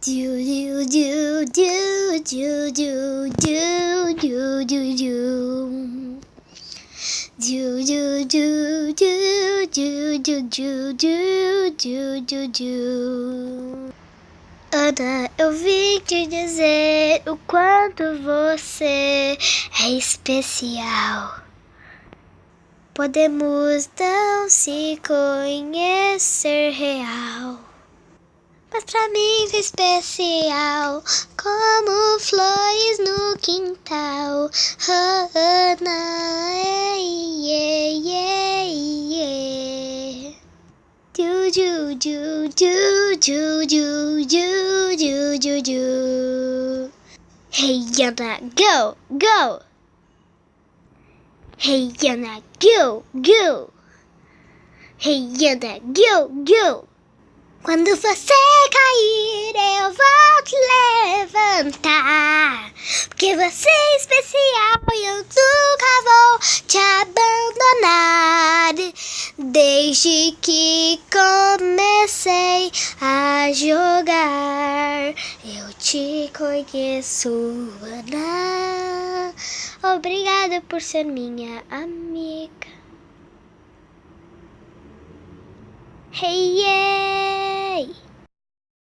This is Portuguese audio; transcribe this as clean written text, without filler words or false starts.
Do do do do do do do do do do. Do do do do do do do do do do. Ana, eu vim te dizer o quanto você é especial. Podemos não se conhecer real, mas pra mim é especial, como flores no quintal. Ana, do do do do do do do do do do. Hey Ana, go go. Hey Ana, go go. Hey Ana, go go. Quando você cair, eu vou te levantar, porque você é especial e eu nunca vou te abandonar. Desde que comecei a jogar, eu te conheço, Ana. Obrigada por ser minha amiga. Hey, yeah!